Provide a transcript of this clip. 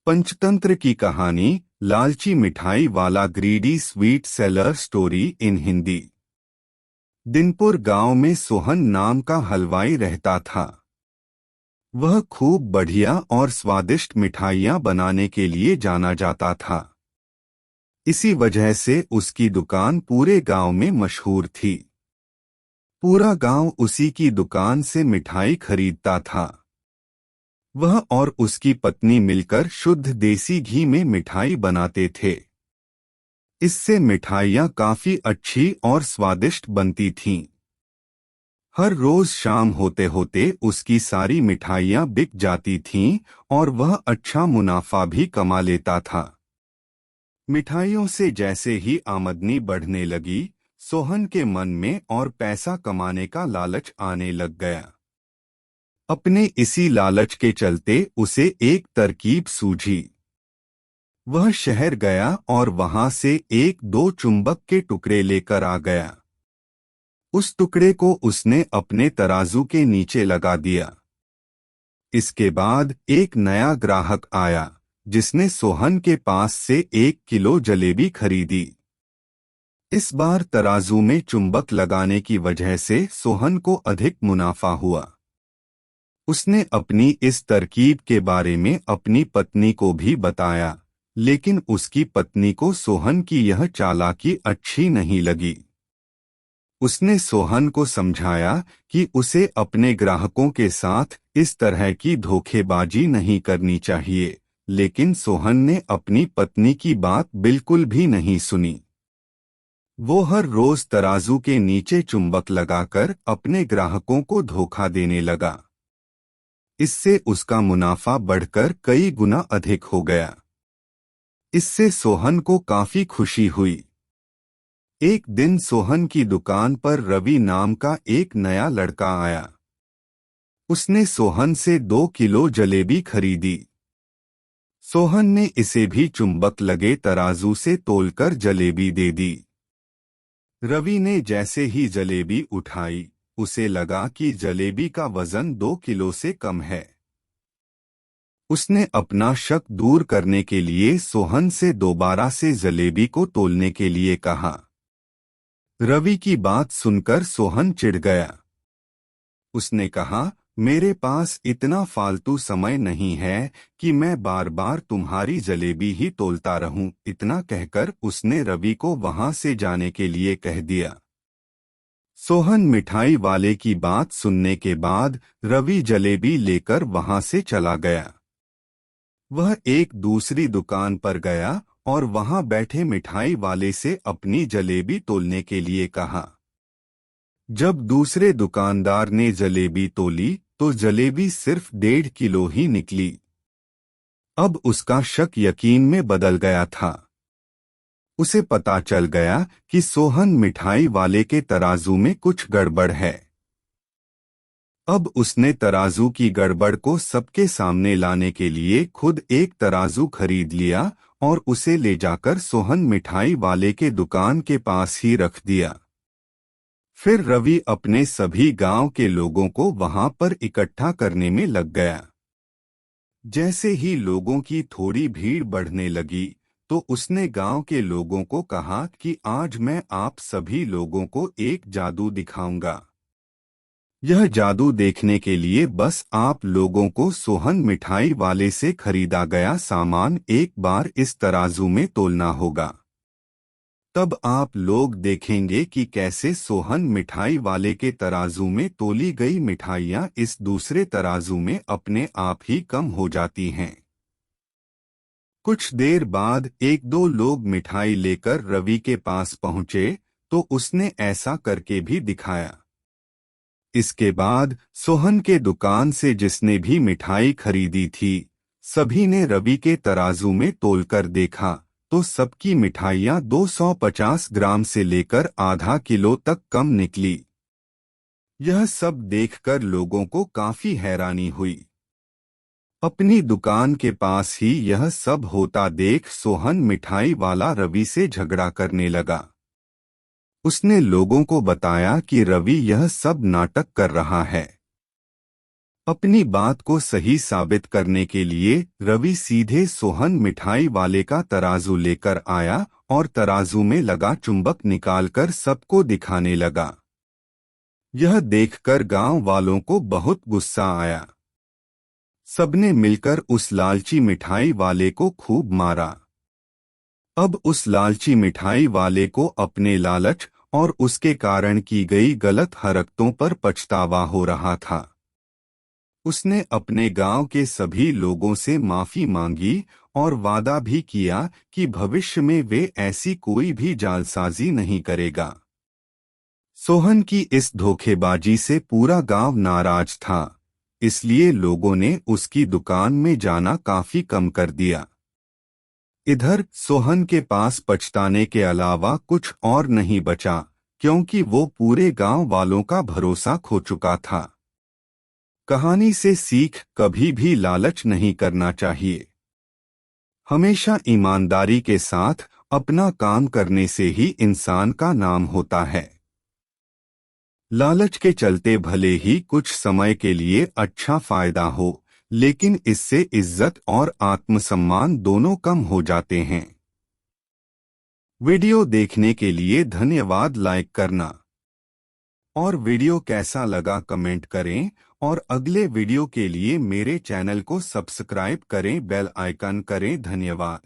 पंचतंत्र की कहानी लालची मिठाई वाला greedy sweet seller story in Hindi. Dinpur गांव में सोहन नाम का हलवाई रहता था। वह खूब बढ़िया और स्वादिष्ट मिठाइयाँ बनाने के लिए जाना जाता था। इसी वजह से उसकी दुकान पूरे गांव में मशहूर थी। पूरा गांव उसी की दुकान से मिठाई खरीदता था। वह और उसकी पत्नी मिलकर शुद्ध देसी घी में मिठाई बनाते थे। इससे मिठाइयाँ काफी अच्छी और स्वादिष्ट बनती थीं। हर रोज शाम होते होते उसकी सारी मिठाइयाँ बिक जाती थीं और वह अच्छा मुनाफा भी कमा लेता था। मिठाइयों से जैसे ही आमदनी बढ़ने लगी, सोहन के मन में और पैसा कमाने का लालच आने लग गया। अपने इसी लालच के चलते उसे एक तरकीब सूझी। वह शहर गया और वहां से एक दो चुंबक के टुकड़े लेकर आ गया। उस टुकड़े को उसने अपने तराजू के नीचे लगा दिया। इसके बाद एक नया ग्राहक आया, जिसने सोहन के पास से 1 किलो जलेबी खरीदी। इस बार तराजू में चुंबक लगाने की वजह से सोहन को अधिक मुनाफा हुआ। उसने अपनी इस तरकीब के बारे में अपनी पत्नी को भी बताया, लेकिन उसकी पत्नी को सोहन की यह चालाकी अच्छी नहीं लगी। उसने सोहन को समझाया कि उसे अपने ग्राहकों के साथ इस तरह की धोखेबाजी नहीं करनी चाहिए, लेकिन सोहन ने अपनी पत्नी की बात बिल्कुल भी नहीं सुनी। वो हर रोज तराजू के नीचे चुंबक लगाकर अपने ग्राहकों को धोखा देने लगा। इससे उसका मुनाफा बढ़कर कई गुना अधिक हो गया। इससे सोहन को काफी खुशी हुई। एक दिन सोहन की दुकान पर रवि नाम का एक नया लड़का आया। उसने सोहन से 2 किलो जलेबी खरीदी। सोहन ने इसे भी चुंबक लगे तराजू से तोलकर जलेबी दे दी। रवि ने जैसे ही जलेबी उठाई, उसे लगा कि जलेबी का वजन 2 किलो से कम है। उसने अपना शक दूर करने के लिए सोहन से दोबारा से जलेबी को तोलने के लिए कहा। रवि की बात सुनकर सोहन चिढ़ गया। उसने कहा, मेरे पास इतना फालतू समय नहीं है कि मैं बार बार तुम्हारी जलेबी ही तोलता रहूं। इतना कहकर उसने रवि को वहां से जाने के लिए कह दिया। सोहन मिठाई वाले की बात सुनने के बाद रवि जलेबी लेकर वहां से चला गया। वह एक दूसरी दुकान पर गया और वहां बैठे मिठाई वाले से अपनी जलेबी तोलने के लिए कहा। जब दूसरे दुकानदार ने जलेबी तोली तो जलेबी सिर्फ 1.5 किलो ही निकली। अब उसका शक यकीन में बदल गया था। उसे पता चल गया कि सोहन मिठाई वाले के तराजू में कुछ गड़बड़ है। अब उसने तराजू की गड़बड़ को सबके सामने लाने के लिए खुद एक तराजू खरीद लिया और उसे ले जाकर सोहन मिठाई वाले के दुकान के पास ही रख दिया। फिर रवि अपने सभी गांव के लोगों को वहां पर इकट्ठा करने में लग गया। जैसे ही लोगों की थोड़ी भीड़ बढ़ने लगी, तो उसने गांव के लोगों को कहा कि आज मैं आप सभी लोगों को एक जादू दिखाऊंगा। यह जादू देखने के लिए बस आप लोगों को सोहन मिठाई वाले से खरीदा गया सामान एक बार इस तराजू में तोलना होगा। तब आप लोग देखेंगे कि कैसे सोहन मिठाई वाले के तराजू में तोली गई मिठाइयाँ इस दूसरे तराजू में अपने आप ही कम हो जाती हैं। कुछ देर बाद एक दो लोग मिठाई लेकर रवि के पास पहुंचे, तो उसने ऐसा करके भी दिखाया। इसके बाद सोहन के दुकान से जिसने भी मिठाई खरीदी थी, सभी ने रवि के तराजू में तोलकर देखा तो सबकी मिठाइयाँ 250 ग्राम से लेकर आधा किलो तक कम निकली। यह सब देखकर लोगों को काफी हैरानी हुई। अपनी दुकान के पास ही यह सब होता देख सोहन मिठाई वाला रवि से झगड़ा करने लगा। उसने लोगों को बताया कि रवि यह सब नाटक कर रहा है। अपनी बात को सही साबित करने के लिए रवि सीधे सोहन मिठाई वाले का तराजू लेकर आया और तराजू में लगा चुंबक निकालकर सबको दिखाने लगा। यह देखकर गांव वालों को बहुत गुस्सा आया। सबने मिलकर उस लालची मिठाई वाले को खूब मारा। अब उस लालची मिठाई वाले को अपने लालच और उसके कारण की गई गलत हरकतों पर पछतावा हो रहा था। उसने अपने गांव के सभी लोगों से माफी मांगी और वादा भी किया कि भविष्य में वे ऐसी कोई भी जालसाजी नहीं करेगा। सोहन की इस धोखेबाजी से पूरा गांव नाराज था, इसलिए लोगों ने उसकी दुकान में जाना काफी कम कर दिया। इधर सोहन के पास पछताने के अलावा कुछ और नहीं बचा, क्योंकि वो पूरे गांव वालों का भरोसा खो चुका था। कहानी से सीख, कभी भी लालच नहीं करना चाहिए। हमेशा ईमानदारी के साथ अपना काम करने से ही इंसान का नाम होता है। लालच के चलते भले ही कुछ समय के लिए अच्छा फायदा हो, लेकिन इससे इज्जत और आत्मसम्मान दोनों कम हो जाते हैं। वीडियो देखने के लिए धन्यवाद। लाइक करना और वीडियो कैसा लगा कमेंट करें और अगले वीडियो के लिए मेरे चैनल को सब्सक्राइब करें, बेल आइकन करें। धन्यवाद।